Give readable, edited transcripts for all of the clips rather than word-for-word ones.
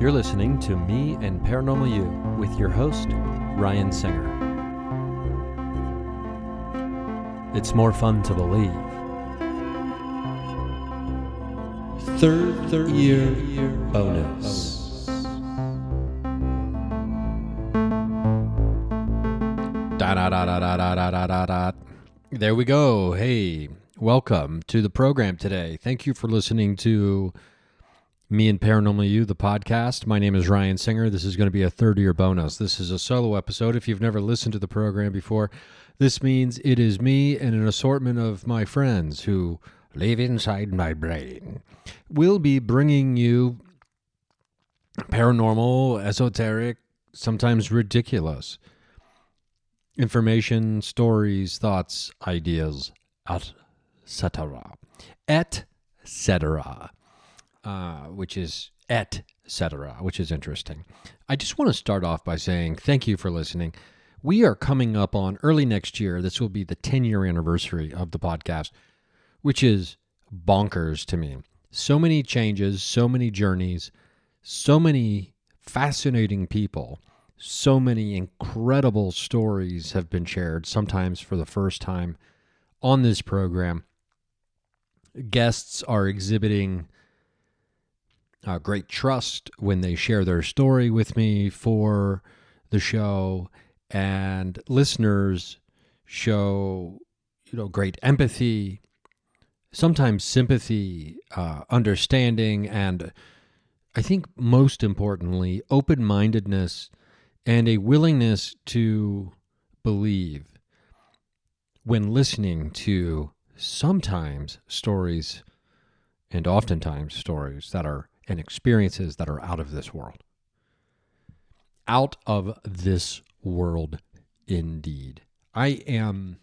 You're listening to Me and Paranormal You with your host, Ryan Singer. It's more fun to believe. Third year bonus. There we go. Hey, welcome to the program today. Thank you for listening to Me and Paranormal You, the podcast. My name is Ryan Singer. This is going to be a third-year bonus. This is a solo episode. If you've never listened to the program before, this means it is me and an assortment of my friends who live inside my brain. We'll be bringing you paranormal, esoteric, sometimes ridiculous information, stories, thoughts, ideas, etc. Etc. Which is etc., which is interesting. I just want to start off by saying thank you for listening. We are coming up on early next year. This will be the 10-year anniversary of the podcast, which is bonkers to me. So many changes, so many journeys, so many fascinating people, so many incredible stories have been shared, sometimes for the first time on this program. Guests are exhibiting great trust when they share their story with me for the show, and listeners show, great empathy, sometimes sympathy, understanding, and I think most importantly, open-mindedness and a willingness to believe when listening to sometimes stories and oftentimes stories that are and experiences that are out of this world. Out of this world, indeed. I am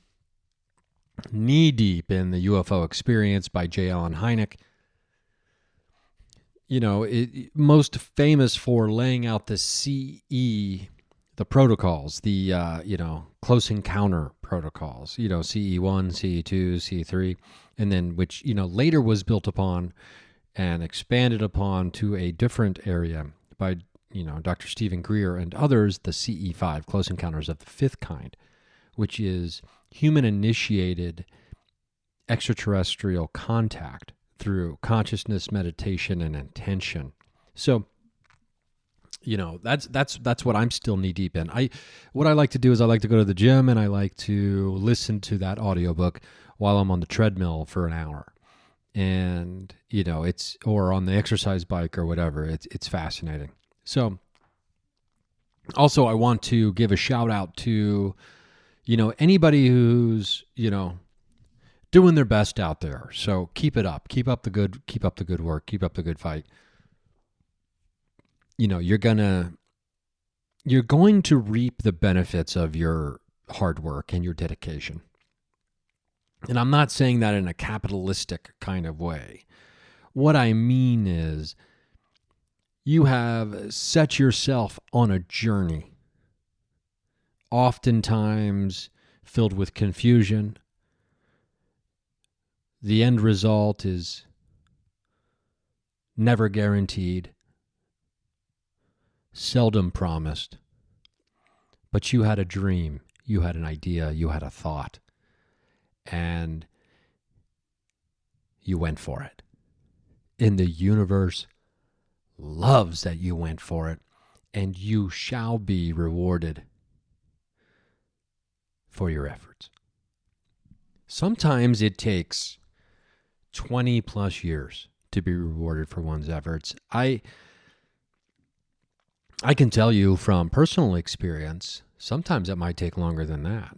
knee-deep in the UFO Experience by J. Allen Hynek. Most famous for laying out the CE, the protocols, the, close encounter protocols, CE1, CE2, CE3, and then which, later was built upon and expanded upon to a different area by, Dr. Stephen Greer and others, the CE5, Close Encounters of the Fifth Kind, which is human-initiated extraterrestrial contact through consciousness, meditation, and intention. So, that's what I'm still knee-deep in. What I like to do is I like to go to the gym and I like to listen to that audiobook while I'm on the treadmill for an hour. And, or on the exercise bike or whatever. It's fascinating. So also I want to give a shout out to, anybody who's, doing their best out there. So keep it up. Keep up the good work. Keep up the good fight. You're going to reap the benefits of your hard work and your dedication. And I'm not saying that in a capitalistic kind of way. What I mean is you have set yourself on a journey, oftentimes filled with confusion. The end result is never guaranteed, seldom promised. But you had a dream, you had an idea, you had a thought. And you went for it. And the universe loves that you went for it. And you shall be rewarded for your efforts. Sometimes it takes 20 plus years to be rewarded for one's efforts. I can tell you from personal experience, sometimes it might take longer than that.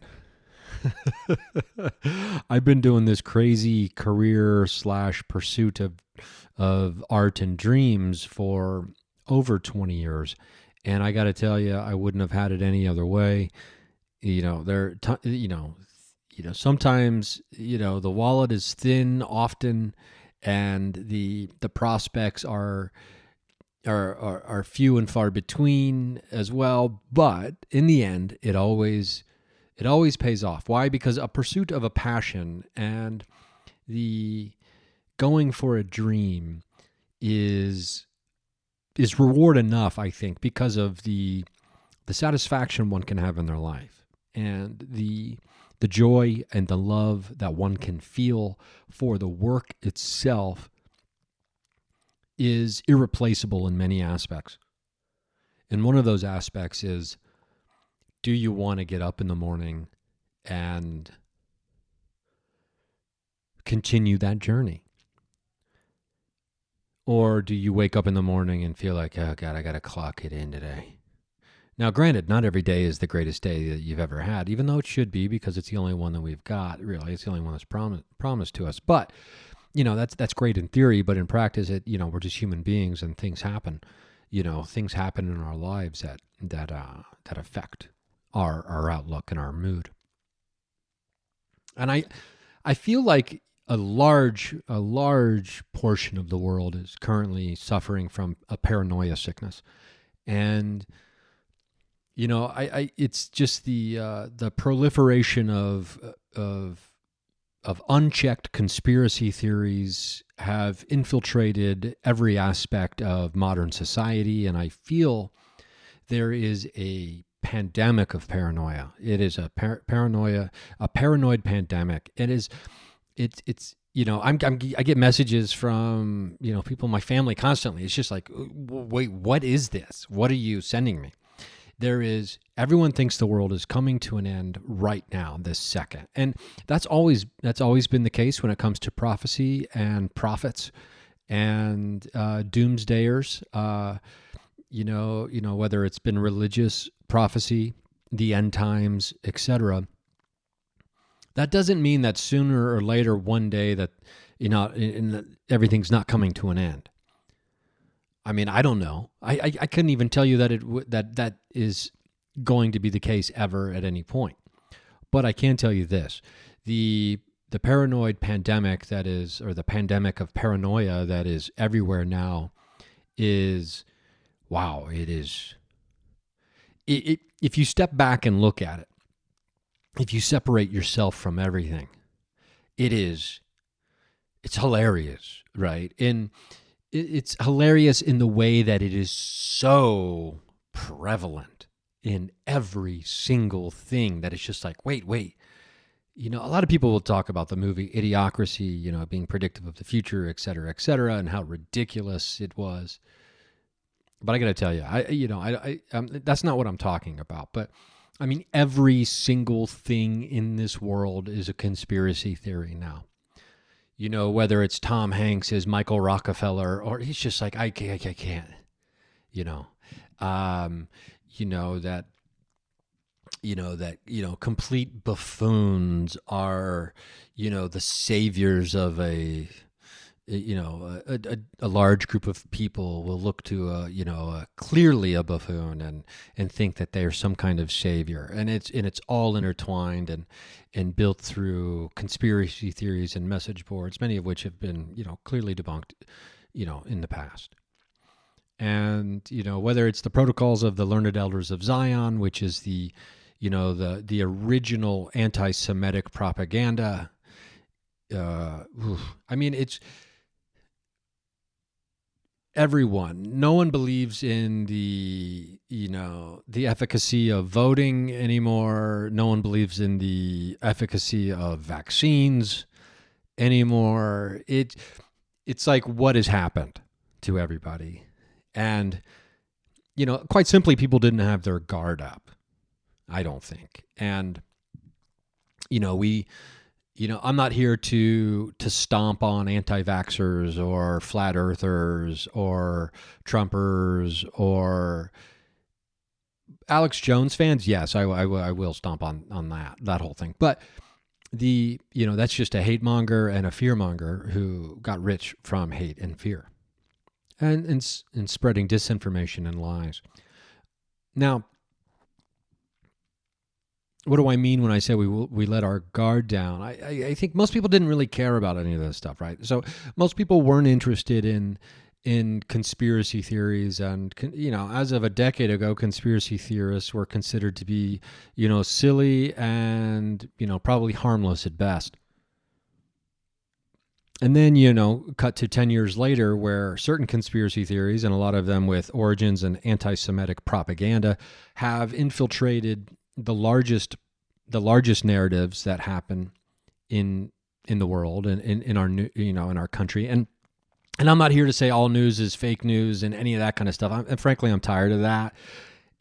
I've been doing this crazy career / pursuit of art and dreams for over 20 years. And I got to tell you, I wouldn't have had it any other way. Sometimes, the wallet is thin often, and the prospects are few and far between as well. But in the end, it always pays off. Why? Because a pursuit of a passion and the going for a dream is is reward enough, I think, because of the satisfaction one can have in their life, and the joy and the love that one can feel for the work itself is irreplaceable in many aspects. And one of those aspects is, do you want to get up in the morning and continue that journey? Or do you wake up in the morning and feel like, oh God, I got to clock it in today? Now, granted, not every day is the greatest day that you've ever had, even though it should be, because it's the only one that we've got, really. It's the only one that's promised to us. But, that's great in theory, but in practice, we're just human beings and things happen. Things happen in our lives that affect our outlook and our mood. And I feel like a large portion of the world is currently suffering from a paranoia sickness. And it's just the proliferation of unchecked conspiracy theories have infiltrated every aspect of modern society, and I feel there is a pandemic of paranoia. It is a paranoid pandemic. It's I get messages from people in my family constantly. It's just like, wait, what is this? What are you sending me? Everyone thinks the world is coming to an end right now, this second. And that's always been the case when it comes to prophecy and prophets and doomsdayers. Whether it's been religious prophecy, the end times, etc. That doesn't mean that sooner or later, one day, that everything's not coming to an end. I mean, I don't know. I couldn't even tell you that that is going to be the case ever at any point. But I can tell you this: the paranoid pandemic or the pandemic of paranoia that is everywhere now is, wow. It is. If you step back and look at it, if you separate yourself from everything, it's hilarious, right? It's hilarious in the way that it is so prevalent in every single thing that it's just like, wait. A lot of people will talk about the movie Idiocracy, being predictive of the future, et cetera, and how ridiculous it was. But I got to tell you, that's not what I'm talking about. But I mean, every single thing in this world is a conspiracy theory now. Whether it's Tom Hanks as Michael Rockefeller, or he's just like, I can't, complete buffoons are, the saviors of a large group of people will look to clearly a buffoon and think that they are some kind of savior, and it's all intertwined and built through conspiracy theories and message boards, many of which have been clearly debunked in the past. And whether it's the protocols of the Learned Elders of Zion, which is the original anti-Semitic propaganda. It's everyone. No one believes in the efficacy of voting anymore. No one believes in the efficacy of vaccines anymore. It's like, what has happened to everybody? And, quite simply, people didn't have their guard up, I don't think. And, I'm not here to stomp on anti-vaxxers or flat earthers or Trumpers or Alex Jones fans. Yes, I will stomp on that whole thing. But that's just a hate monger and a fear monger who got rich from hate and fear and spreading disinformation and lies. Now, what do I mean when I say we let our guard down? I think most people didn't really care about any of this stuff, right? So most people weren't interested in conspiracy theories, and as of a decade ago, conspiracy theorists were considered to be silly and probably harmless at best. And then, cut to 10 years later, where certain conspiracy theories, and a lot of them with origins in anti Semitic propaganda, have infiltrated the largest narratives that happen in the world and in our in our country. And I'm not here to say all news is fake news and any of that kind of stuff. And frankly, I'm tired of that.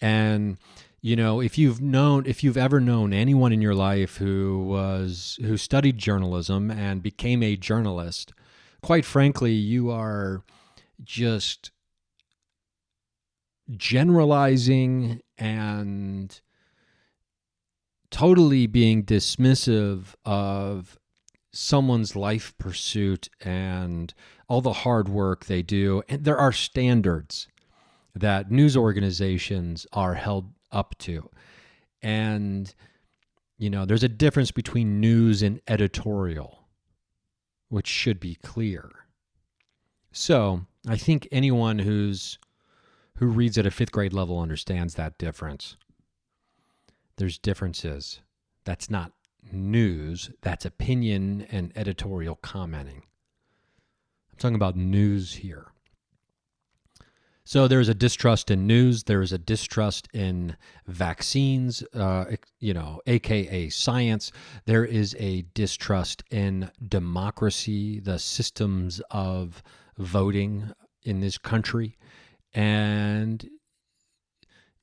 And if you've ever known anyone in your life who studied journalism and became a journalist, quite frankly, you are just generalizing and totally being dismissive of someone's life pursuit and all the hard work they do. And there are standards that news organizations are held up to. And, there's a difference between news and editorial, which should be clear. So I think anyone who reads at a 5th grade level understands that difference. There's differences. That's not news. That's opinion and editorial commenting. I'm talking about news here. So there's a distrust in news. There is a distrust in vaccines, aka science. There is a distrust in democracy, the systems of voting in this country. And,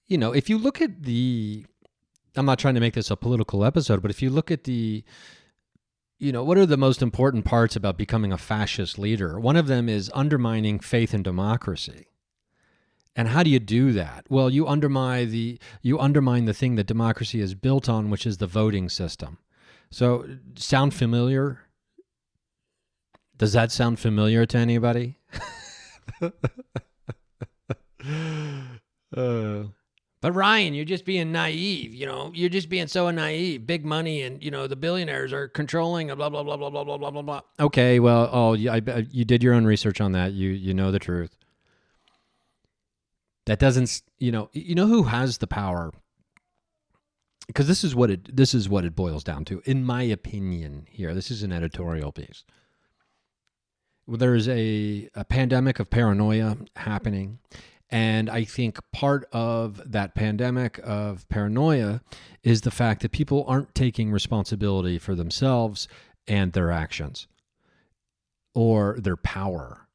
if you look at I'm not trying to make this a political episode, but if you look at what are the most important parts about becoming a fascist leader? One of them is undermining faith in democracy. And how do you do that? Well, you undermine the thing that democracy is built on, which is the voting system. So, sound familiar? Does that sound familiar to anybody? But Ryan, you're just being naive. You're just being so naive. Big money and, the billionaires are controlling blah, blah, blah, blah, blah, blah, blah, blah, blah. Okay, well, you did your own research on that. You know the truth. That doesn't, who has the power? Because this is what it boils down to, in my opinion. Here, this is an editorial piece. Well, there is a pandemic of paranoia happening, and I think part of that pandemic of paranoia is the fact that people aren't taking responsibility for themselves and their actions, or their power.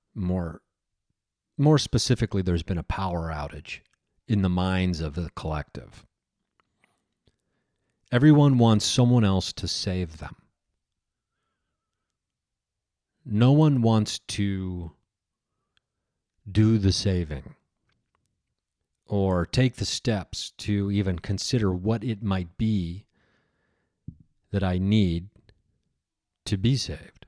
More specifically, there's been a power outage in the minds of the collective. Everyone wants someone else to save them. No one wants to do the saving or take the steps to even consider what it might be that I need to be saved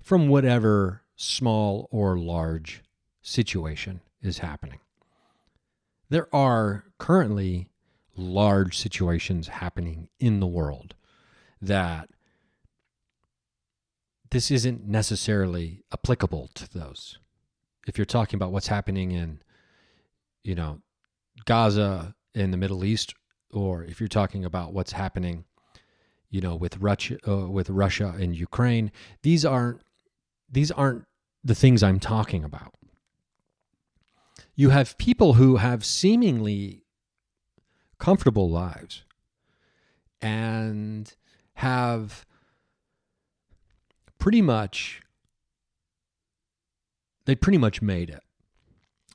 from whatever small or large situation is happening. There are currently large situations happening in the world that this isn't necessarily applicable to those. If you're talking about what's happening in, Gaza in the Middle East, or if you're talking about what's happening, with Russia and Ukraine, these aren't the things I'm talking about. You have people who have seemingly comfortable lives and have pretty much made it,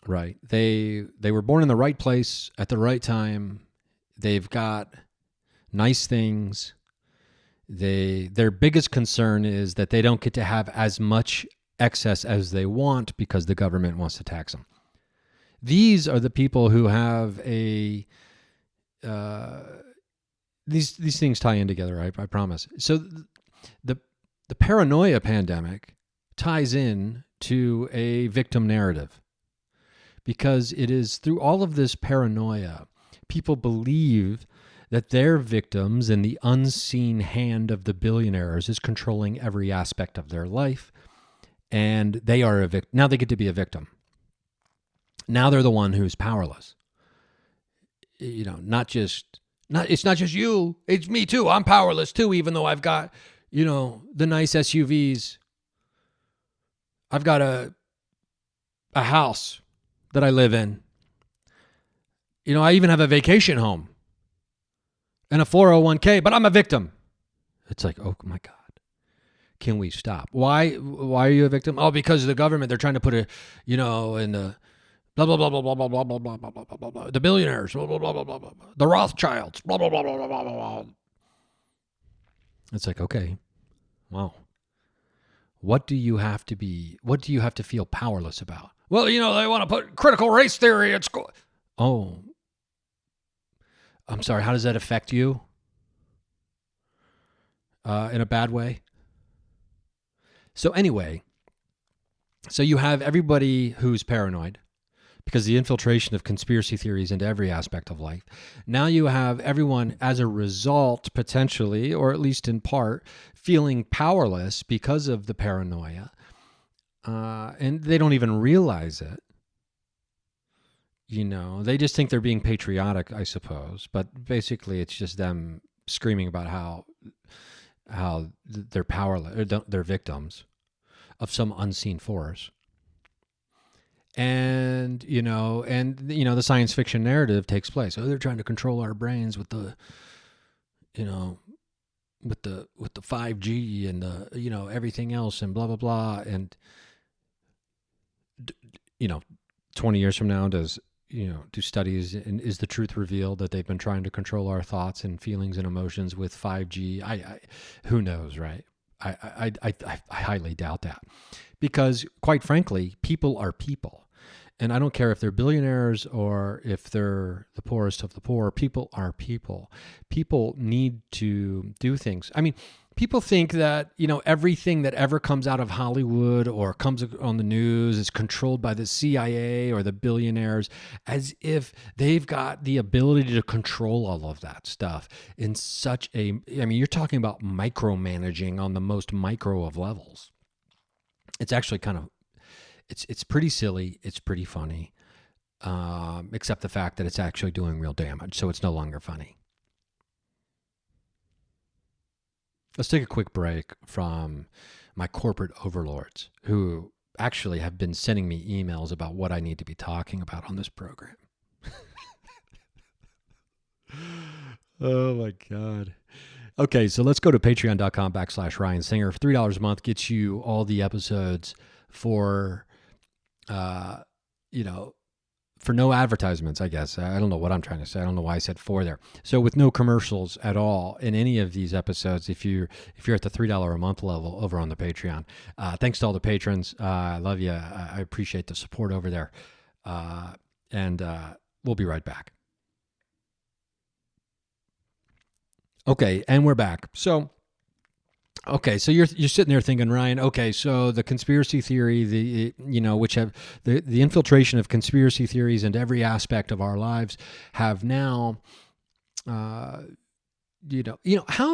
right? They were born in the right place at the right time. They've got nice things. Their biggest concern is that they don't get to have as much excess as they want because the government wants to tax them. These are the people who have these things tie in together, I promise. So the paranoia pandemic ties in to a victim narrative, because it is through all of this paranoia, people believe that their victims and the unseen hand of the billionaires is controlling every aspect of their life, and they are a victim. Now they get to be a victim. Now they're the one who's powerless. It's not just you, it's me too. I'm powerless too, even though I've got, the nice SUVs I've got a house that I live in. I even have a vacation home and a 401k, but I'm a victim. It's like, oh my God. Can we stop? Why are you a victim? Oh, because of the government. They're trying to put in the blah, blah, blah, blah, blah, blah, blah, blah, blah, blah, blah, blah, blah, the billionaires, blah, blah, blah, blah, blah, blah, the Rothschilds, blah, blah, blah, blah, blah, blah, blah. It's like, okay, wow. What do you have to feel powerless about? Well, they want to put critical race theory at school. Oh, I'm sorry. How does that affect you? In a bad way? So anyway, you have everybody who's paranoid because the infiltration of conspiracy theories into every aspect of life. Now you have everyone as a result, potentially, or at least in part, feeling powerless because of the paranoia. And they don't even realize it. They just think they're being patriotic, I suppose. But basically, it's just them screaming about how they're powerless, or they're victims of some unseen force. And the science fiction narrative takes place. Oh, they're trying to control our brains with the 5G and the everything else and blah blah blah. And 20 years from now, do studies, and is the truth revealed that they've been trying to control our thoughts and feelings and emotions with 5G? Who knows, right? I highly doubt that, because quite frankly, people are people. And I don't care if they're billionaires or if they're the poorest of the poor. People are people. People need to do things. I mean, people think that, everything that ever comes out of Hollywood or comes on the news is controlled by the CIA or the billionaires, as if they've got the ability to control all of that stuff in such you're talking about micromanaging on the most micro of levels. It's actually it's pretty silly. It's pretty funny, except the fact that it's actually doing real damage. So it's no longer funny. Let's take a quick break from my corporate overlords, who actually have been sending me emails about what I need to be talking about on this program. Oh my God. Okay, so let's go to patreon.com/Ryan Singer. For $3 a month gets you all the episodes for for no advertisements, I guess. I don't know what I'm trying to say. I don't know why I said for there. So with no commercials at all in any of these episodes, if you're at the $3 a month level over on the Patreon. Thanks to all the patrons. I love you. I appreciate the support over there. And we'll be right back. Okay, and we're back. So you're sitting there thinking, Ryan, okay, so the conspiracy theory, which have the infiltration of conspiracy theories into every aspect of our lives have now, how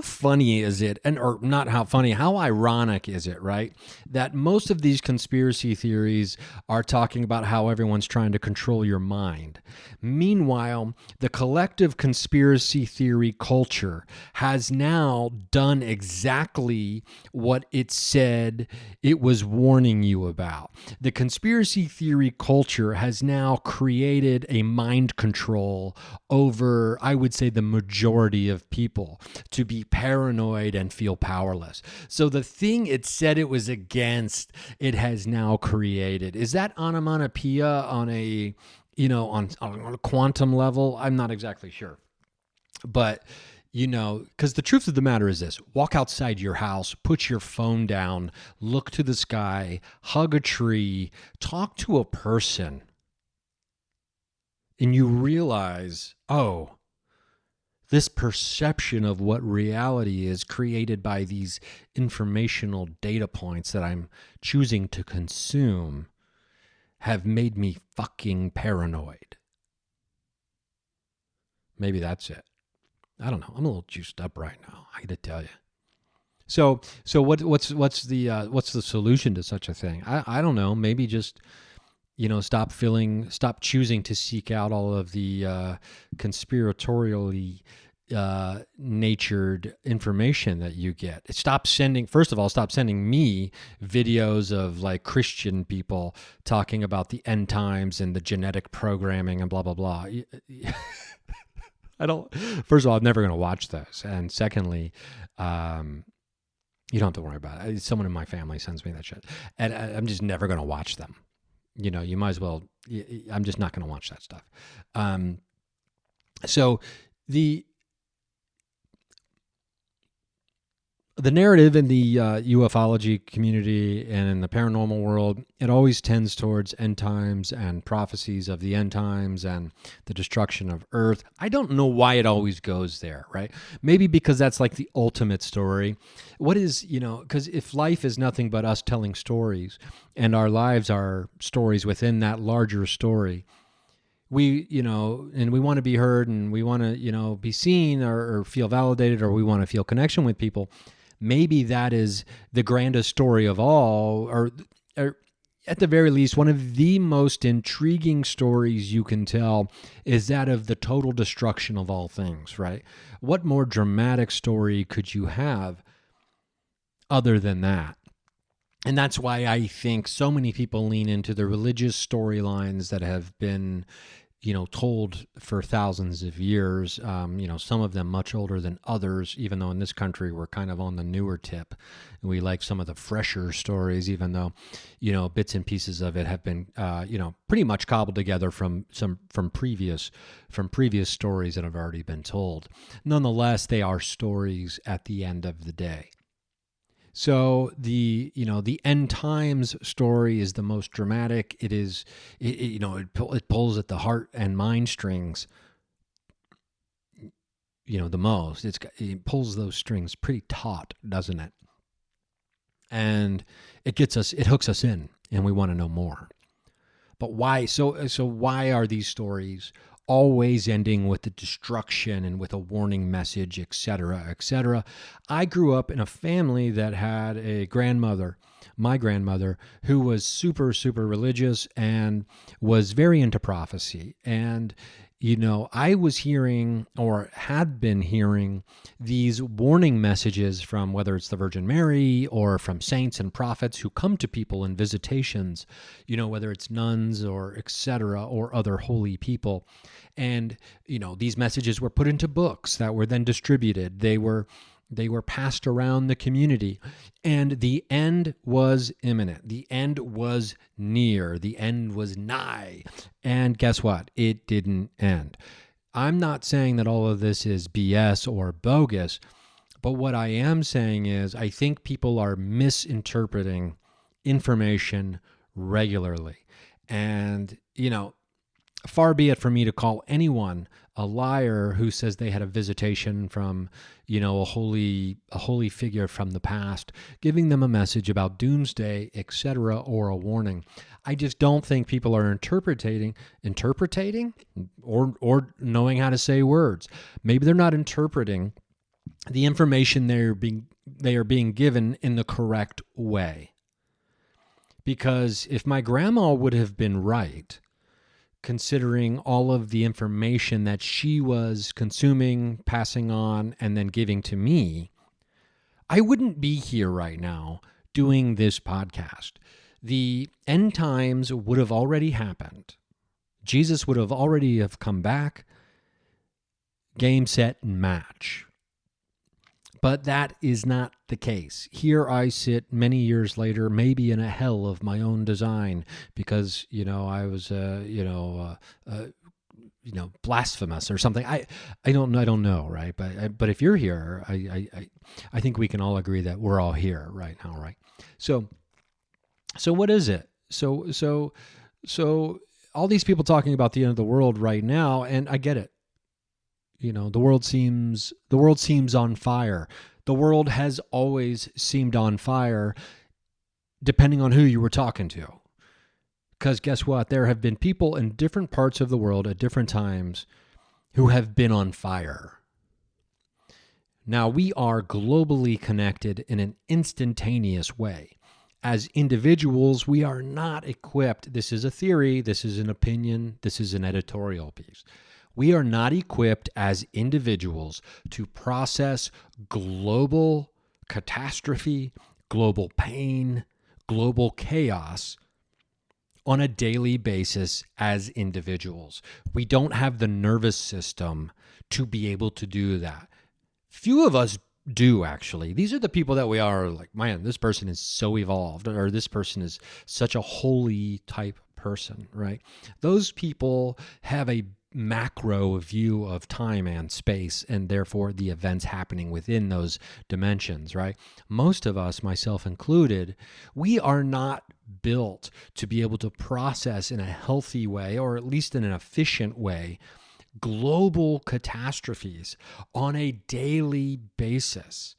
funny is it, or not how funny, how ironic is it, right? That most of these conspiracy theories are talking about how everyone's trying to control your mind. Meanwhile, the collective conspiracy theory culture has now done exactly what it said it was warning you about. The conspiracy theory culture has now created a mind control over, I would say, the majority of people to be paranoid and feel powerless. So the thing it said it was against, it has now created. Is that onomatopoeia on a, on a quantum level? I'm not exactly sure. But, because the truth of the matter is this: walk outside your house, put your phone down, look to the sky, hug a tree, talk to a person, and you realize, oh, this perception of what reality is created by these informational data points that I'm choosing to consume have made me fucking paranoid. Maybe that's it. I don't know. I'm a little juiced up right now, I gotta tell you. So what's the solution to such a thing? I don't know. Maybe just stop choosing to seek out all of the conspiratorially natured information that you get. First of all, stop sending me videos of like Christian people talking about the end times and the genetic programming and blah, blah, blah. First of all, I'm never going to watch those. And secondly, you don't have to worry about it. Someone in my family sends me that shit. And I'm just never going to watch them. You might as well, I'm just not going to watch that stuff. So the narrative in the ufology community and in the paranormal world, it always tends towards end times and prophecies of the end times and the destruction of Earth. I don't know why it always goes there, right? Maybe because that's like the ultimate story. What is, because if life is nothing but us telling stories and our lives are stories within that larger story, we, and we want to be heard and we want to, be seen or feel validated, or we want to feel connection with people. Maybe that is the grandest story of all, or at the very least, one of the most intriguing stories you can tell is that of the total destruction of all things, right? What more dramatic story could you have other than that? And that's why I think so many people lean into the religious storylines that have been, told for thousands of years, some of them much older than others, even though in this country we're kind of on the newer tip. We like some of the fresher stories, even though, bits and pieces of it have been, pretty much cobbled together from previous stories that have already been told. Nonetheless, they are stories at the end of the day. So the end times story is the most dramatic. It pulls at the heart and mind strings, the most. It pulls those strings pretty taut, doesn't it? And it hooks us in, and we want to know more. But why? So why are these stories always ending with the destruction and with a warning message, et cetera, et cetera? I grew up in a family that had a grandmother, my grandmother, who was super, super religious and was very into prophecy. And, I was hearing, or had been hearing, these warning messages from whether it's the Virgin Mary or from saints and prophets who come to people in visitations, whether it's nuns or et cetera, or other holy people. And, these messages were put into books that were then distributed. They were passed around the community, and the end was imminent. The end was near. The end was nigh. And guess what? It didn't end. I'm not saying that all of this is BS or bogus, but what I am saying is I think people are misinterpreting information regularly. And, far be it for me to call anyone a liar who says they had a visitation from, a holy figure from the past, giving them a message about doomsday, etc., or a warning. I just don't think people are interpreting, or knowing how to say words. Maybe they're not interpreting the information they are being given in the correct way. Because if my grandma would have been right, considering all of the information that she was consuming, passing on, and then giving to me, I wouldn't be here right now doing this podcast. The end times would have already happened. Jesus would have already come back, game, set, and match. But that is not the case. Here I sit many years later, maybe in a hell of my own design, because I was blasphemous or something. I don't know, right? But if you're here, I think we can all agree that we're all here right now, right? So what is it? So all these people talking about the end of the world right now, and I get it. The world seems on fire. The world has always seemed on fire, depending on who you were talking to. Because guess what? There have been people in different parts of the world at different times who have been on fire. Now, we are globally connected in an instantaneous way. As individuals, we are not equipped. This is a theory. This is an opinion. This is an editorial piece. We are not equipped as individuals to process global catastrophe, global pain, global chaos on a daily basis as individuals. We don't have the nervous system to be able to do that. Few of us do, actually. These are the people that we are like, man, this person is so evolved, or this person is such a holy type person, right? Those people have a macro view of time and space, and therefore the events happening within those dimensions, right? Most of us, myself included, we are not built to be able to process in a healthy way, or at least in an efficient way, global catastrophes on a daily basis.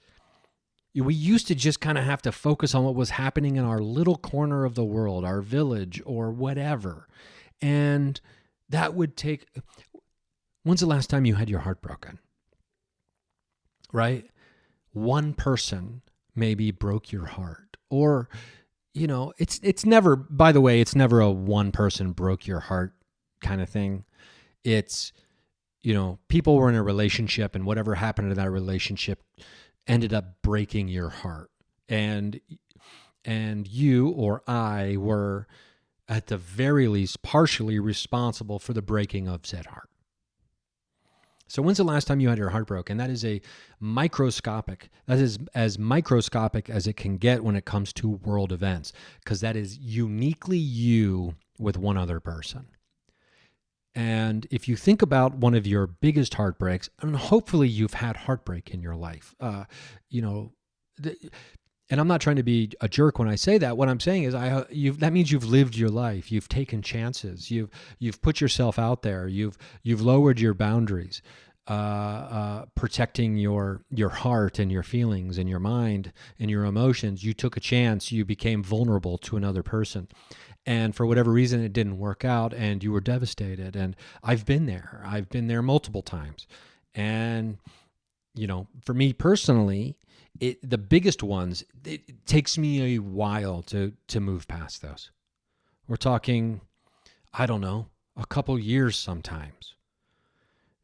We used to just kind of have to focus on what was happening in our little corner of the world, our village or whatever. And that would take... When's the last time you had your heart broken? Right? One person maybe broke your heart. Or, it's never, by the way, it's never a one person broke your heart kind of thing. It's, people were in a relationship and whatever happened to that relationship ended up breaking your heart. And you or I were at the very least partially responsible for the breaking of said heart. So when's the last time you had your heart broken? That is that is as microscopic as it can get when it comes to world events, because that is uniquely you with one other person. And if you think about one of your biggest heartbreaks, and hopefully you've had heartbreak in your life, and I'm not trying to be a jerk when I say that. What I'm saying is that means you've lived your life. You've taken chances. You've put yourself out there. You've lowered your boundaries, protecting your heart and your feelings and your mind and your emotions. You took a chance. You became vulnerable to another person. And for whatever reason, it didn't work out and you were devastated. And I've been there. I've been there multiple times. And, for me personally, the biggest ones, it takes me a while to move past those. We're talking, I don't know, a couple years sometimes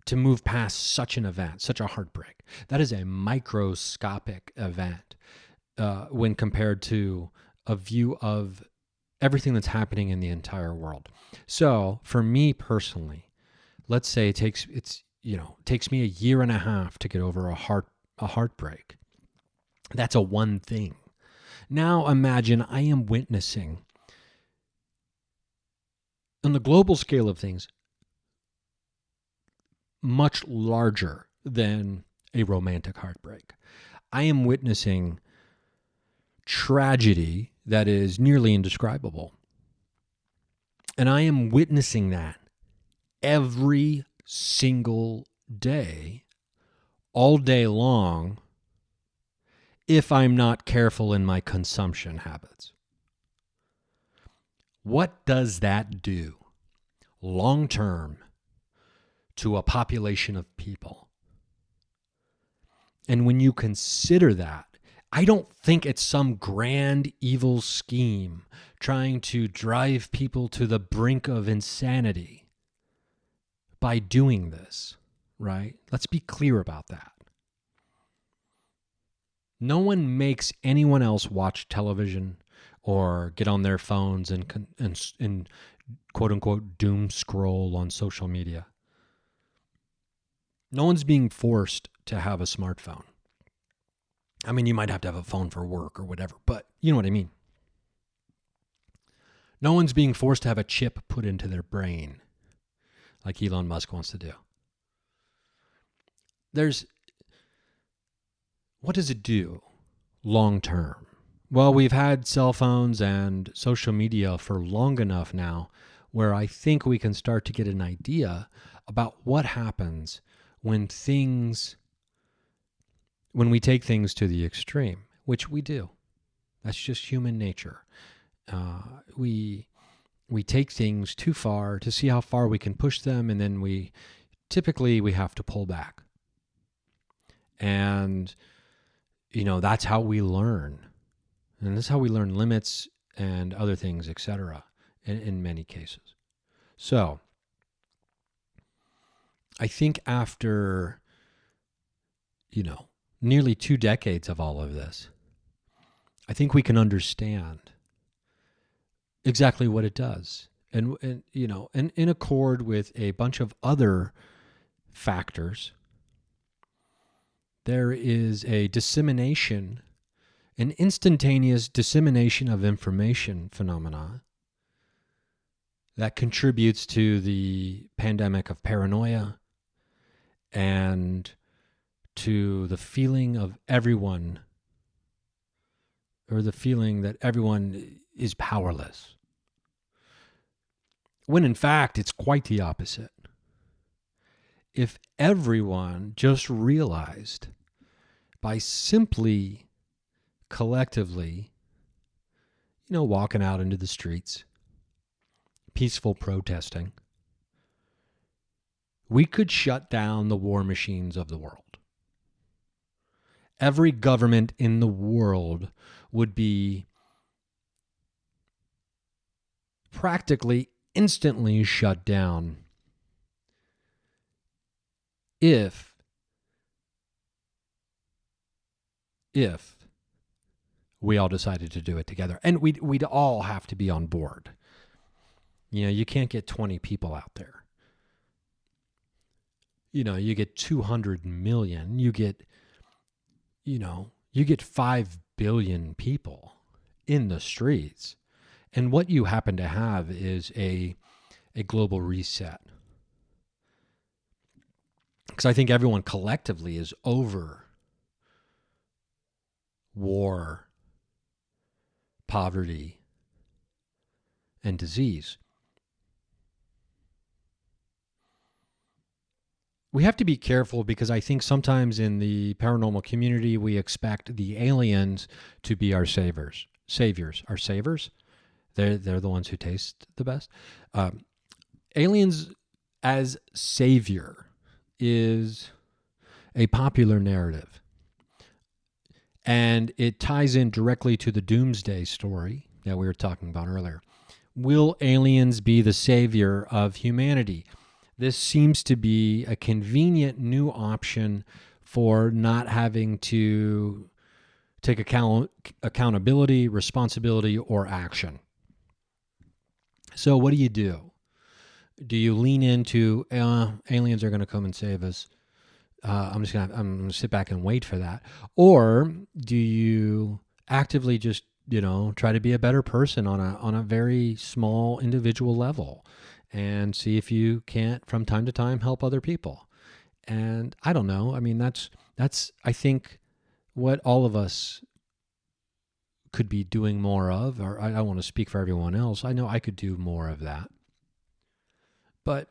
to move past such an event, such a heartbreak. That is a microscopic event when compared to a view of everything that's happening in the entire world. So for me personally, let's say it takes me a year and a half to get over a heartbreak. That's a one thing. Now imagine I am witnessing, on the global scale of things, much larger than a romantic heartbreak. I am witnessing tragedy that is nearly indescribable. And I am witnessing that every single day, all day long, if I'm not careful in my consumption habits. What does that do long term to a population of people? And when you consider that, I don't think it's some grand evil scheme trying to drive people to the brink of insanity by doing this, right? Let's be clear about that. No one makes anyone else watch television or get on their phones and quote unquote doom scroll on social media. No one's being forced to have a smartphone. I mean, you might have to have a phone for work or whatever, but you know what I mean. No one's being forced to have a chip put into their brain like Elon Musk wants to do. What does it do long term? Well, we've had cell phones and social media for long enough now where I think we can start to get an idea about what happens when we take things to the extreme, which we do. That's just human nature. We take things too far to see how far we can push them, and then we have to pull back. And, that's how we learn. And that's how we learn limits and other things, etc., in many cases. So, I think after, you know, nearly 2 decades of all of this, I think we can understand exactly what it does. And you know, and in accord with a bunch of other factors, there is a dissemination, an instantaneous dissemination of information phenomena that contributes to the pandemic of paranoia and to the feeling of everyone, or the feeling that everyone is powerless. When in fact, it's quite the opposite. If everyone just realized by simply collectively, walking out into the streets, peaceful protesting, we could shut down the war machines of the world. Every government in the world would be practically instantly shut down if we all decided to do it together. And we'd all have to be on board. You can't get 20 people out there. You get 200 million, you get 5 billion people in the streets. And what you happen to have is a global reset. Because I think everyone collectively is over war, poverty, and disease. We have to be careful because I think sometimes in the paranormal community, we expect the aliens to be our saviors. Our savers? They're the ones who taste the best. Aliens as savior is a popular narrative. And it ties in directly to the doomsday story that we were talking about earlier. Will aliens be the savior of humanity? This seems to be a convenient new option for not having to take accountability, responsibility, or action. So what do? Do you lean into aliens are going to come and save us? I'm going to sit back and wait for that. Or do you actively just, try to be a better person on a very small individual level and see if you can't from time to time help other people? And I don't know. I mean, that's I think what all of us could be doing more of, or I don't want to speak for everyone else. I know I could do more of that. But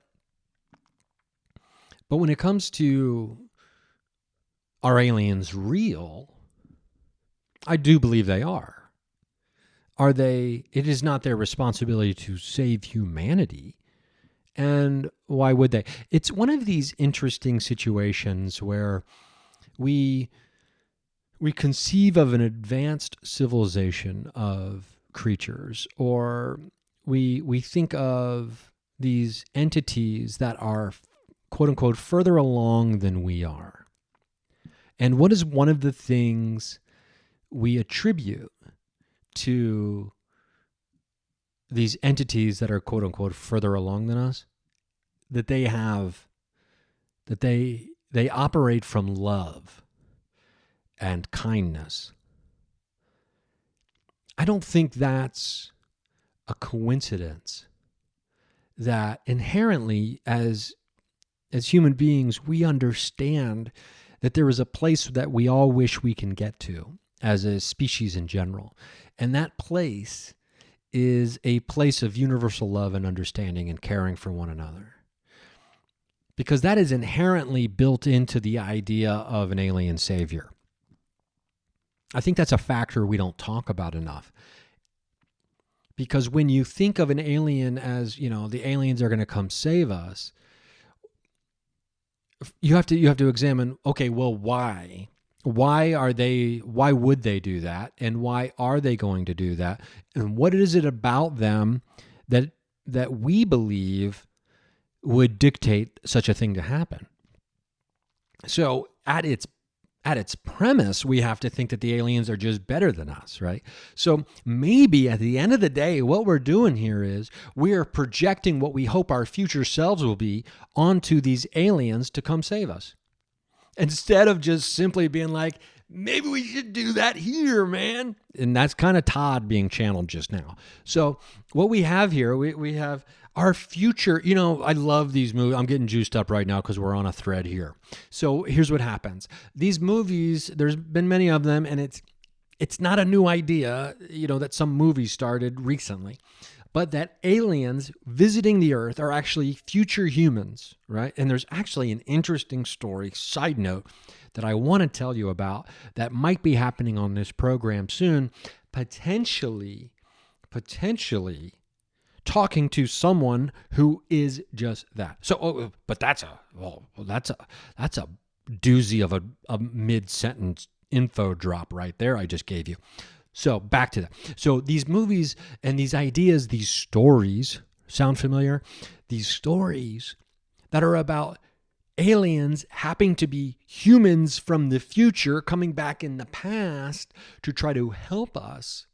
when it comes to, are aliens real? I do believe they are. Are they? It is not their responsibility to save humanity. And why would they? It's one of these interesting situations where we conceive of an advanced civilization of creatures, or we think of these entities that are, quote unquote, further along than we are. And what is one of the things we attribute to these entities that are, quote unquote, further along than us? That they operate from love and kindness. I don't think that's a coincidence that inherently as human beings, we understand that there is a place that we all wish we can get to as a species in general. And that place is a place of universal love and understanding and caring for one another. Because that is inherently built into the idea of an alien savior. I think that's a factor we don't talk about enough. Because when you think of an alien as, the aliens are going to come save us, you have to examine, okay, well, why? Why would they do that? And why are they going to do that? And what is it about them that we believe would dictate such a thing to happen. So at its premise, we have to think that the aliens are just better than us, right? So maybe at the end of the day, what we're doing here is we are projecting what we hope our future selves will be onto these aliens to come save us. Instead of just simply being like, maybe we should do that here, man. And that's kind of Todd being channeled just now. So what we have here, we have our future. You know, I love these movies. I'm getting juiced up right now because we're on a thread here. So here's what happens. These movies, there's been many of them, and it's not a new idea, you know, that some movies started recently, but that aliens visiting the Earth are actually future humans, right? And there's actually an interesting story, side note, that I want to tell you about that might be happening on this program soon, potentially talking to someone who is just that. So, but that's a doozy of a mid-sentence info drop right there I just gave you. So back to that. So these movies and these ideas, these stories, sound familiar? These stories that are about aliens happening to be humans from the future coming back in the past to try to help us.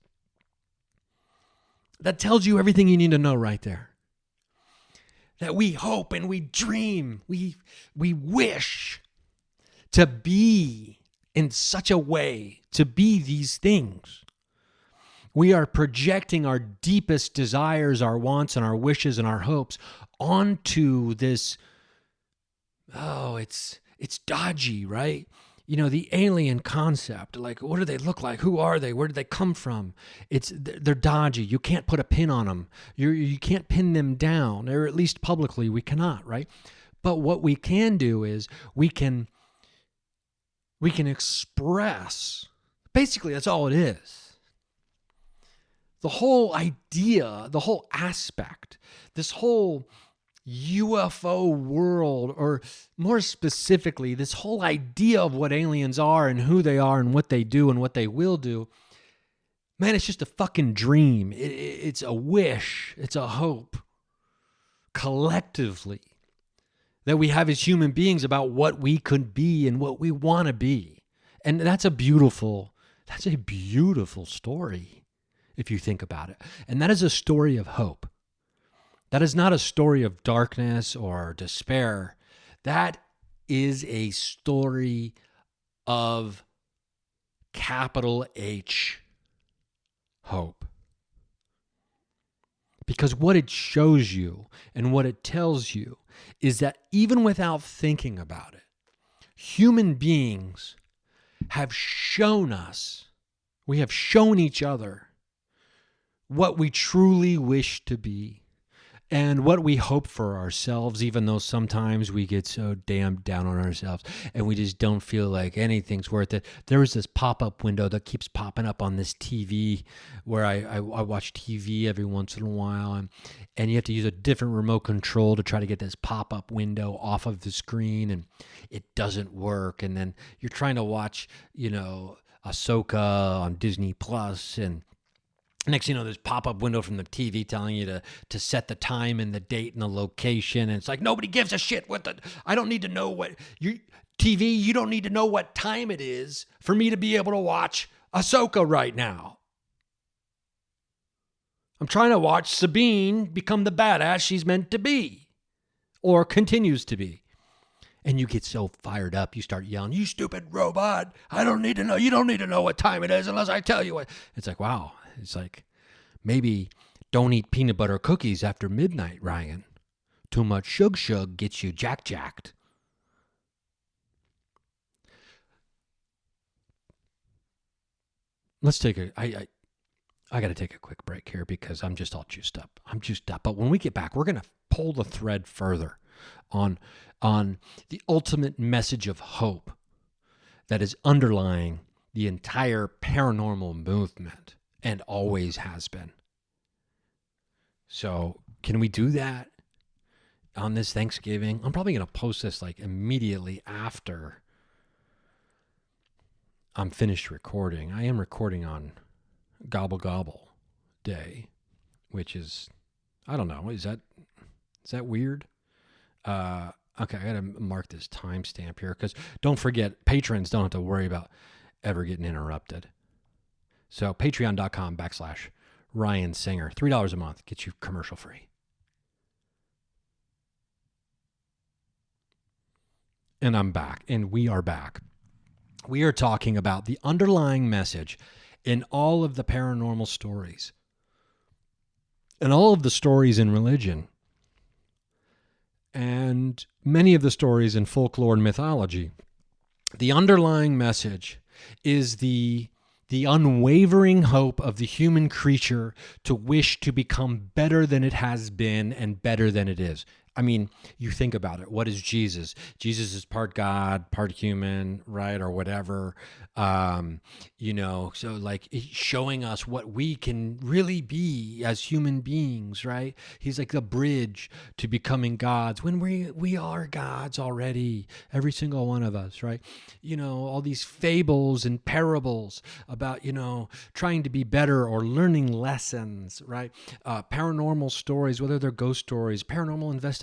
That tells you everything you need to know right there. That we hope and we dream, we wish to be in such a way, to be these things. We are projecting our deepest desires, our wants, and our wishes and our hopes onto this. Oh, it's dodgy, right? You know, the alien concept, like, what do they look like? Who are they? Where did they come from? They're dodgy. You can't put a pin on them. You can't pin them down, or at least publicly we cannot, right? But what we can do is we can express. Basically, that's all it is. The whole idea, the whole aspect, this whole UFO world, or more specifically, this whole idea of what aliens are and who they are and what they do and what they will do, man, it's just a fucking dream. It's a wish. It's a hope collectively that we have as human beings about what we could be and what we want to be. And that's a beautiful story if you think about it. And that is a story of hope. That is not a story of darkness or despair. That is a story of capital H hope. Because what it shows you and what it tells you is that even without thinking about it, human beings have shown us, we have shown each other what we truly wish to be and what we hope for ourselves, even though sometimes we get so damn down on ourselves and we just don't feel like anything's worth it. There is this pop-up window that keeps popping up on this TV where I watch TV every once in a while, and you have to use a different remote control to try to get this pop-up window off of the screen, and it doesn't work. And then you're trying to watch, you know, Ahsoka on Disney Plus, and next thing you know, there's pop-up window from the TV telling you to set the time and the date and the location. And it's like, nobody gives a shit I don't need to know what TV, you don't need to know what time it is for me to be able to watch Ahsoka right now. I'm trying to watch Sabine become the badass she's meant to be or continues to be. And you get so fired up, you start yelling, "You stupid robot. I don't need to know. You don't need to know what time it is unless I tell you what." It's like, wow. It's like, maybe don't eat peanut butter cookies after midnight, Ryan. Too much shug gets you jacked. Let's take I got to take a quick break here because I'm just all juiced up. But when we get back, we're going to pull the thread further on the ultimate message of hope that is underlying the entire paranormal movement and always has been. So can we do that on this Thanksgiving? I'm probably going to post this like immediately after I'm finished recording. I am recording on Gobble Gobble Day, which is, I don't know, is that weird? Okay, I got to mark this timestamp here because don't forget, patrons don't have to worry about ever getting interrupted. So patreon.com/Ryan Singer, $3 a month gets you commercial free. And I'm back, and we are back. We are talking about the underlying message in all of the paranormal stories and all of the stories in religion and many of the stories in folklore and mythology. The underlying message is the unwavering hope of the human creature to wish to become better than it has been and better than it is. I mean, you think about it. What is Jesus? Jesus is part God, part human, right? Or whatever. So like showing us what we can really be as human beings, right? He's like the bridge to becoming gods when we are gods already, every single one of us, right? All these fables and parables about, trying to be better or learning lessons, right? Paranormal stories, whether they're ghost stories, paranormal investigations,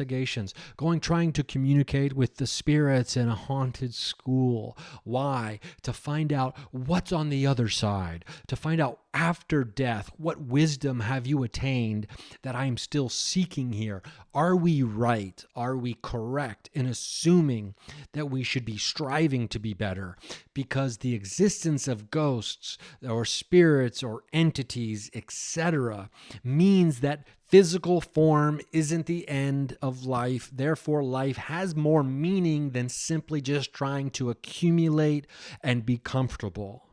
trying to communicate with the spirits in a haunted school. Why? To find out what's on the other side, to find out after death, what wisdom have you attained that I am still seeking here? Are we right? Are we correct in assuming that we should be striving to be better? Because the existence of ghosts or spirits or entities, etc., means that physical form isn't the end of life. Therefore, life has more meaning than simply just trying to accumulate and be comfortable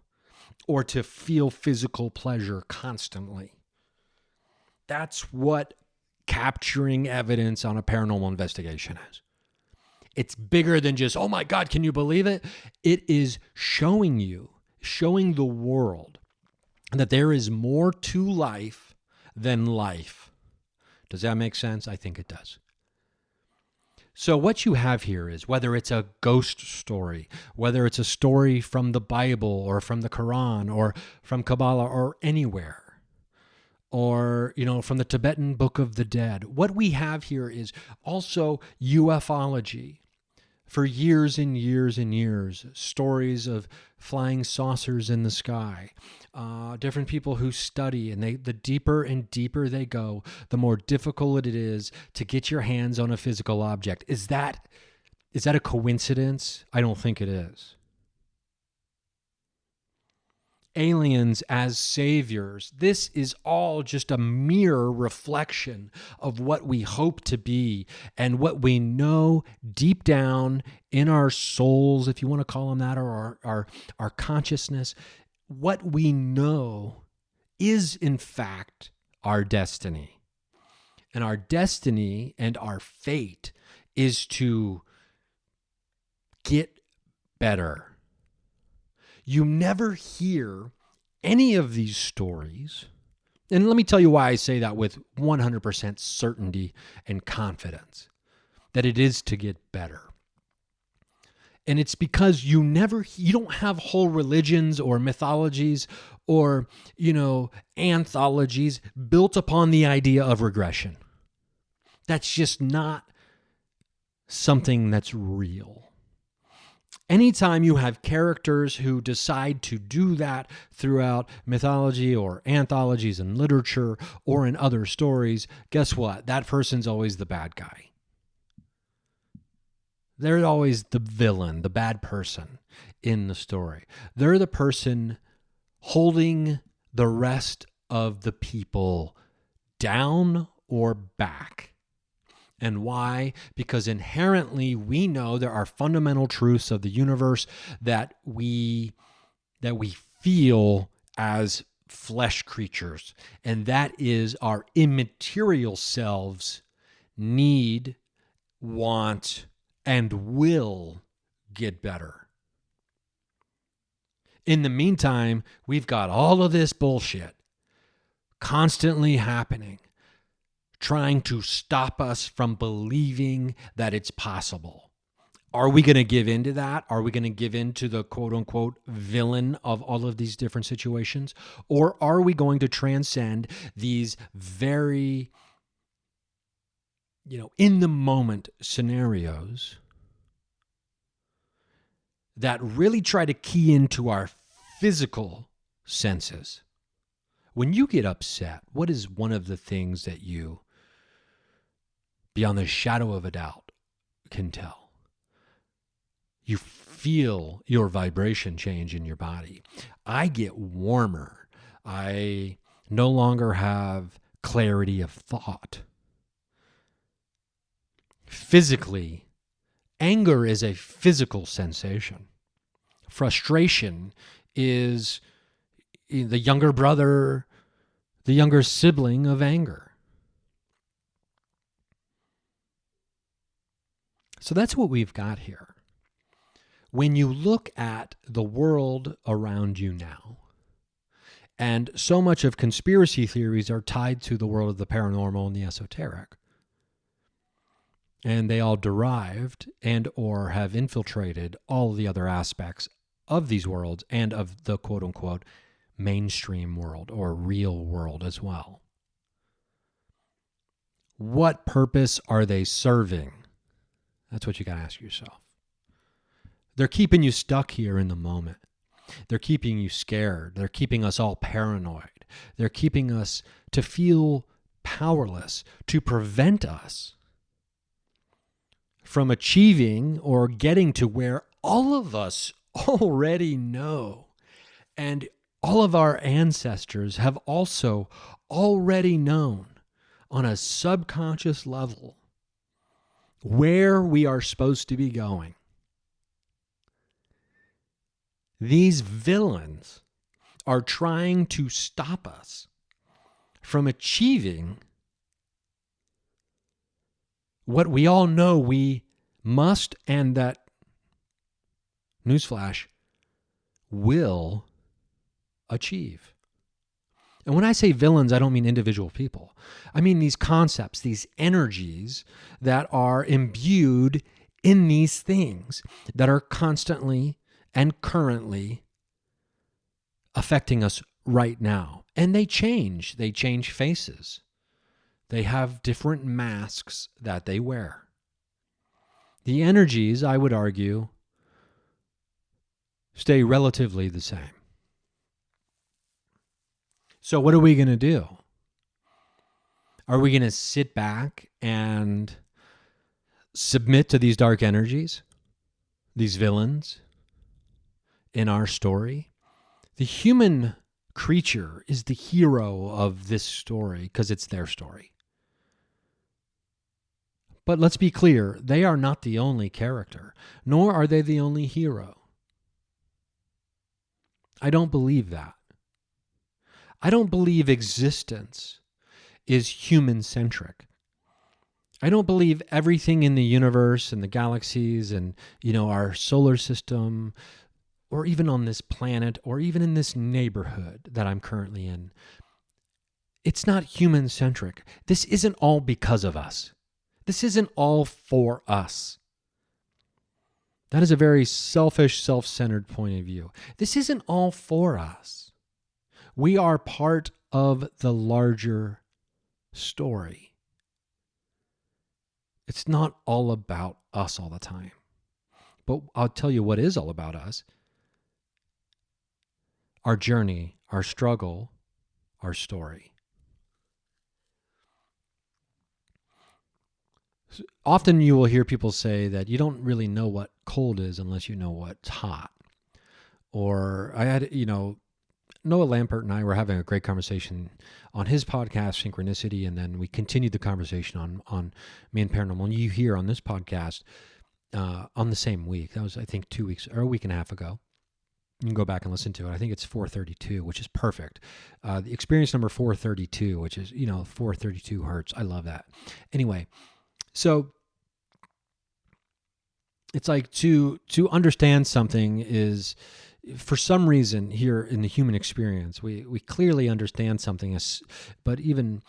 or to feel physical pleasure constantly. That's what capturing evidence on a paranormal investigation is. It's bigger than just, oh my God, can you believe it? It is showing the world that there is more to life than life. Does that make sense? I think it does. So what you have here is, whether it's a ghost story, whether it's a story from the Bible or from the Quran or from Kabbalah or anywhere, or, from the Tibetan Book of the Dead, what we have here is also ufology. For years and years and years, stories of flying saucers in the sky, different people who study, and the deeper and deeper they go, the more difficult it is to get your hands on a physical object. Is that a coincidence? I don't think it is. Aliens as saviors. This is all just a mere reflection of what we hope to be and what we know deep down in our souls, if you want to call them that, or our consciousness. What we know is, in fact, our destiny. And our destiny and our fate is to get better. You never hear any of these stories. And let me tell you why I say that with 100% certainty and confidence, that it is to get better. And it's because you don't have whole religions or mythologies or, anthologies built upon the idea of regression. That's just not something that's real. Anytime you have characters who decide to do that throughout mythology or anthologies and literature or in other stories, guess what? That person's always the bad guy. They're always the villain, the bad person in the story. They're the person holding the rest of the people down or back. And why? Because inherently we know there are fundamental truths of the universe that we feel as flesh creatures. And that is our immaterial selves need, want, and will get better. In the meantime, we've got all of this bullshit constantly happening, trying to stop us from believing that it's possible. Are we going to give in to that? Are we going to give in to the quote unquote villain of all of these different situations? Or are we going to transcend these very, in the moment scenarios that really try to key into our physical senses. When you get upset, what is one of the things that you, beyond the shadow of a doubt, can tell? You feel your vibration change in your body. I get warmer. I no longer have clarity of thought. Physically, anger is a physical sensation. Frustration is the younger brother, the younger sibling of anger. So that's what we've got here. When you look at the world around you now, and so much of conspiracy theories are tied to the world of the paranormal and the esoteric, and they all derived and or have infiltrated all the other aspects of these worlds and of the quote-unquote mainstream world or real world as well. What purpose are they serving? That's what you got to ask yourself. They're keeping you stuck here in the moment. They're keeping you scared. They're keeping us all paranoid. They're keeping us to feel powerless, to prevent us from achieving or getting to where all of us already know. And all of our ancestors have also already known on a subconscious level where we are supposed to be going. These villains are trying to stop us from achieving what we all know we must, and that, newsflash, will achieve. And when I say villains, I don't mean individual people. I mean these concepts, these energies that are imbued in these things that are constantly and currently affecting us right now. And they change faces. They have different masks that they wear. The energies, I would argue, stay relatively the same. So what are we going to do? Are we going to sit back and submit to these dark energies, these villains in our story? The human creature is the hero of this story because it's their story. But let's be clear, they are not the only character, nor are they the only hero. I don't believe that. I don't believe existence is human-centric. I don't believe everything in the universe and the galaxies and, our solar system, or even on this planet, or even in this neighborhood that I'm currently in, it's not human-centric. This isn't all because of us. This isn't all for us. That is a very selfish, self-centered point of view. This isn't all for us. We are part of the larger story. It's not all about us all the time. But I'll tell you what is all about us. Our journey, our struggle, our story. Often you will hear people say that you don't really know what cold is unless you know what's hot. Or I had, Noah Lampert and I were having a great conversation on his podcast, Synchronicity, and then we continued the conversation on Me and Paranormal. And you hear on this podcast on the same week. That was, I think, 2 weeks or a week and a half ago. You can go back and listen to it. I think it's 432, which is perfect. The experience number 432, which is, 432 hertz. I love that. Anyway, so it's like to understand something is, for some reason here in the human experience, we clearly understand something, but even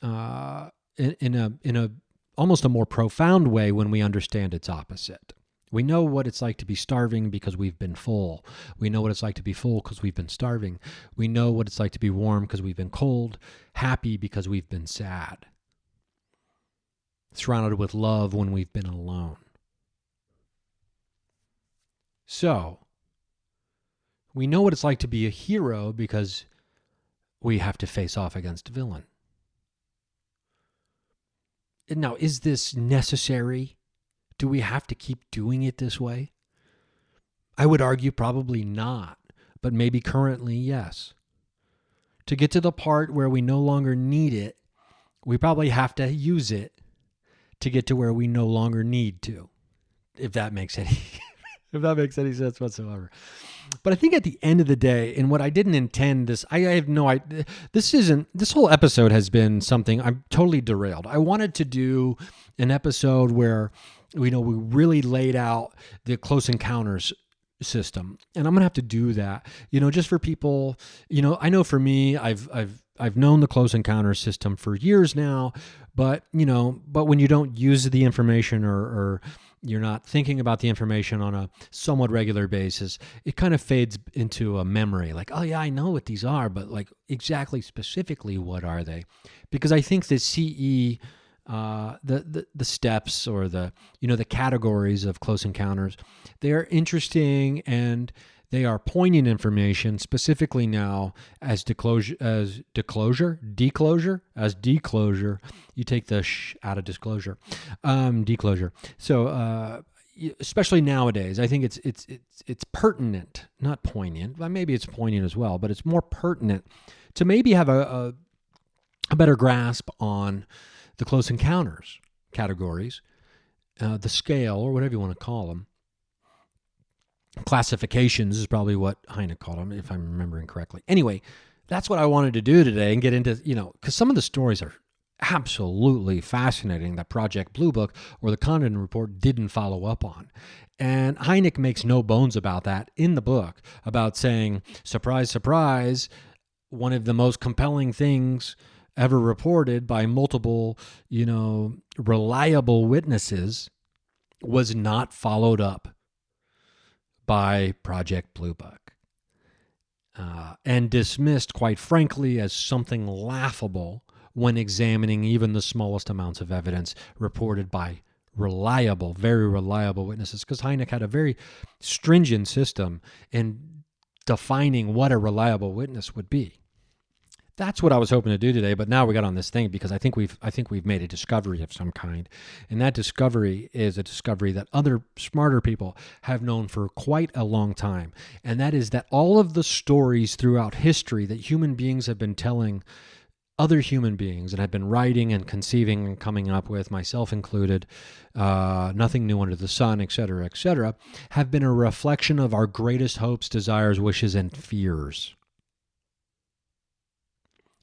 in a almost a more profound way when we understand its opposite. We know what it's like to be starving because we've been full. We know what it's like to be full because we've been starving. We know what it's like to be warm because we've been cold, happy because we've been sad. surrounded with love when we've been alone. So, we know what it's like to be a hero because we have to face off against a villain. Now, is this necessary? Do we have to keep doing it this way? I would argue probably not, but maybe currently, yes. To get to the part where we no longer need it, we probably have to use it to get to where we no longer need to, if that makes any sense whatsoever. But I think at the end of the day, and what I didn't intend this, I have no idea. This whole episode has been something I'm totally derailed. I wanted to do an episode where, we really laid out the close encounters system, and I'm gonna have to do that. Just for people. I know for me, I've known the close encounters system for years now, but when you don't use the information or you're not thinking about the information on a somewhat regular basis, it kind of fades into a memory. Like, oh yeah, I know what these are, but like exactly specifically what are they? Because I think the CE, the steps or the categories of close encounters, they are interesting and they are poignant information, specifically now as declosure. You take the out of disclosure, declosure. So especially nowadays, I think it's pertinent, not poignant. Well, maybe it's poignant as well, but it's more pertinent to maybe have a better grasp on the close encounters categories, the scale, or whatever you want to call them. Classifications is probably what Heine called them, if I'm remembering correctly. Anyway, that's what I wanted to do today and get into, because some of the stories are absolutely fascinating that Project Blue Book or the Condon Report didn't follow up on. And Hynek makes no bones about that in the book, about saying, surprise, surprise, one of the most compelling things ever reported by multiple, reliable witnesses was not followed up by Project Blue Book, and dismissed, quite frankly, as something laughable when examining even the smallest amounts of evidence reported by reliable, very reliable witnesses, because Hynek had a very stringent system in defining what a reliable witness would be. That's what I was hoping to do today, but now we got on this thing because I think we've made a discovery of some kind, and that discovery is a discovery that other smarter people have known for quite a long time, and that is that all of the stories throughout history that human beings have been telling other human beings and have been writing and conceiving and coming up with, myself included, nothing new under the sun, etc., have been a reflection of our greatest hopes, desires, wishes, and fears.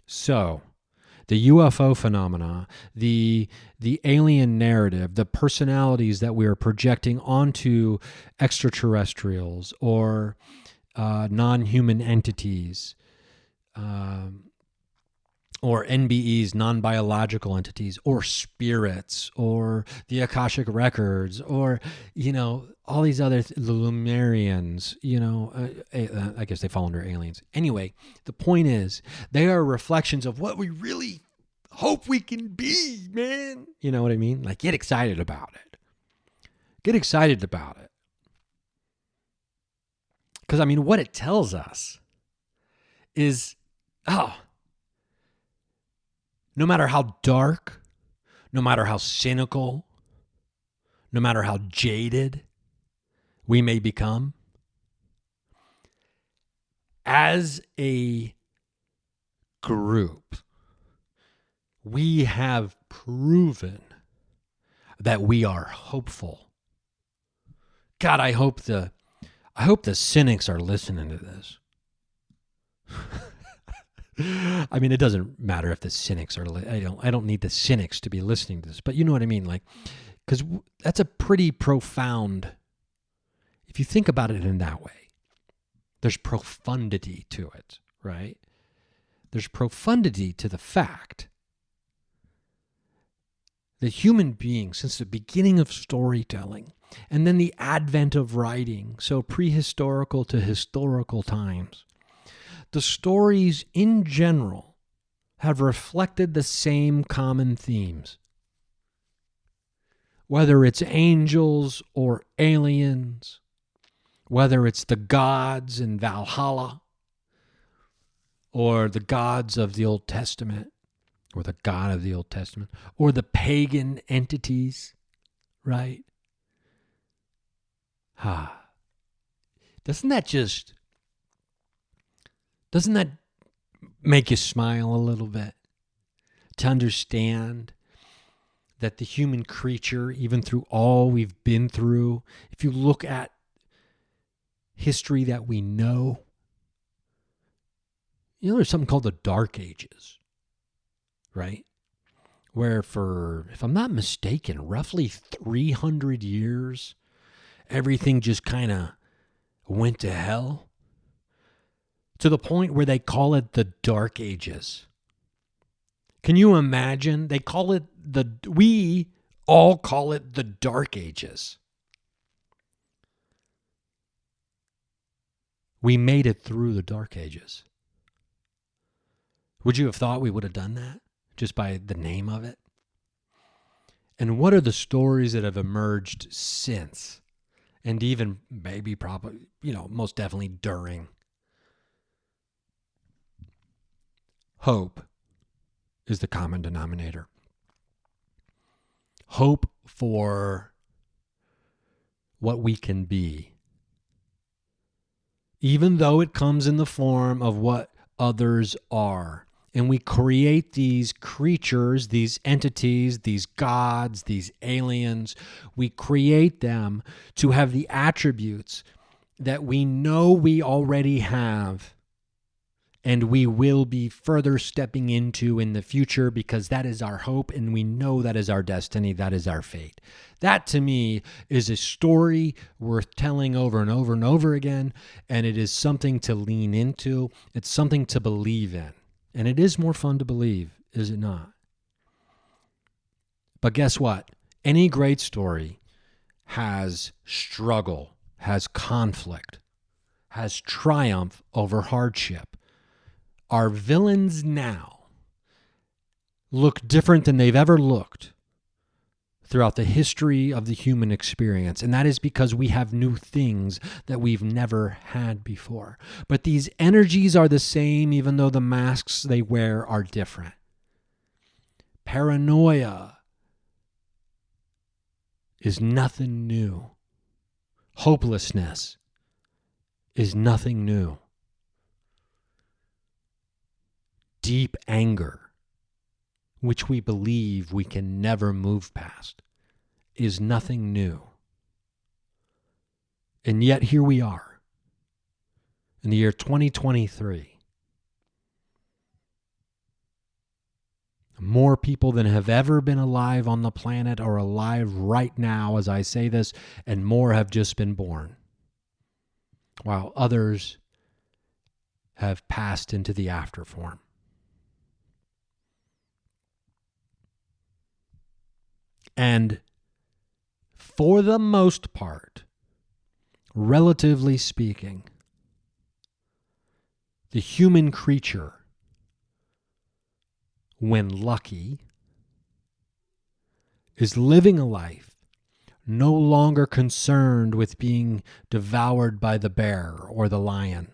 So, the UFO phenomena, the alien narrative, the personalities that we are projecting onto extraterrestrials or non-human entities, or NBEs, non-biological entities, or spirits, or the Akashic Records, or, all these other, the Lumerians, I guess they fall under aliens. Anyway, the point is, they are reflections of what we really hope we can be, man. You know what I mean? Like, get excited about it. Get excited about it. Because, what it tells us is, no matter how dark, no matter how cynical, no matter how jaded we may become, as a group, we have proven that we are hopeful. God, I hope the cynics are listening to this. It doesn't matter if the cynics are. I don't need the cynics to be listening to this, but you know what I mean, like, because that's a pretty profound. If you think about it in that way, there's profundity to it, right? There's profundity to the fact that human beings, since the beginning of storytelling, and then the advent of writing, so prehistorical to historical times, the stories in general have reflected the same common themes. whether it's angels or aliens, whether it's the gods in Valhalla or the gods of the Old Testament or the God of the Old Testament or the pagan entities, right? Doesn't that make you smile a little bit to understand that the human creature, even through all we've been through, if you look at history that we know, there's something called the Dark Ages, right? Where for, if I'm not mistaken, roughly 300 years, everything just kind of went to hell to the point where they call it the Dark Ages. Can you imagine? We all call it the Dark Ages. We made it through the Dark Ages. Would you have thought we would have done that just by the name of it? And what are the stories that have emerged since? And even maybe probably, most definitely during. Hope is the common denominator. Hope for what we can be, even though it comes in the form of what others are. And we create these creatures, these entities, these gods, these aliens. We create them to have the attributes that we know we already have and we will be further stepping into in the future, because that is our hope and we know that is our destiny, that is our fate. That to me is a story worth telling over and over and over again, and it is something to lean into. It's something to believe in. And it is more fun to believe, is it not? But guess what? Any great story has struggle, has conflict, has triumph over hardship. Our villains now look different than they've ever looked throughout the history of the human experience. And that is because we have new things that we've never had before. But these energies are the same, even though the masks they wear are different. Paranoia is nothing new. Hopelessness is nothing new. Deep anger, which we believe we can never move past, is nothing new. And yet here we are in the year 2023. More people than have ever been alive on the planet are alive right now as I say this, and more have just been born, while others have passed into the afterform. And for the most part, relatively speaking, the human creature, when lucky, is living a life no longer concerned with being devoured by the bear or the lion.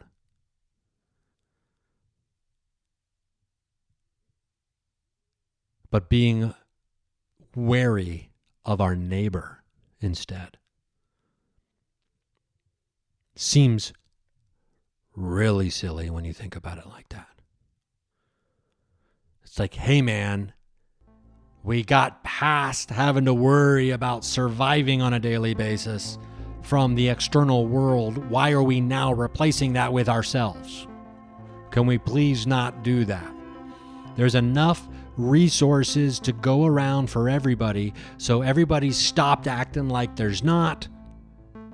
But being wary of our neighbor instead. Seems really silly when you think about it like that. It's like, hey man, we got past having to worry about surviving on a daily basis from the external world. Why are we now replacing that with ourselves? Can we please not do that? There's enough resources to go around for everybody, so everybody's stopped acting like there's not,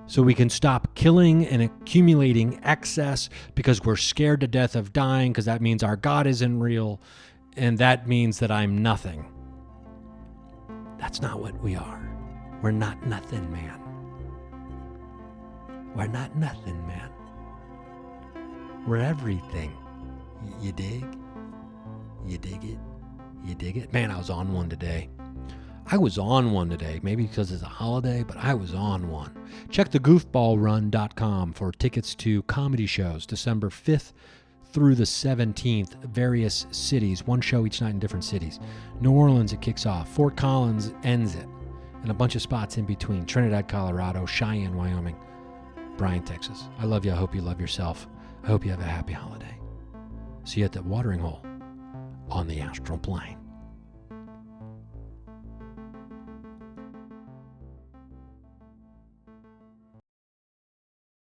so we can stop killing and accumulating excess because we're scared to death of dying, because that means our God isn't real, and that means that I'm nothing. That's not what we are. We're not nothing, man. We're not nothing, man. We're everything. You dig? You dig it? You dig it? Man, I was on one today. I was on one today, maybe because it's a holiday, but I was on one. Check the goofballrun.com for tickets to comedy shows December 5th through the 17th, various cities, one show each night in different cities. New Orleans, it kicks off. Fort Collins ends it. And a bunch of spots in between. Trinidad, Colorado, Cheyenne, Wyoming, Bryan, Texas. I love you. I hope you love yourself. I hope you have a happy holiday. See you at the watering hole on the astral plane.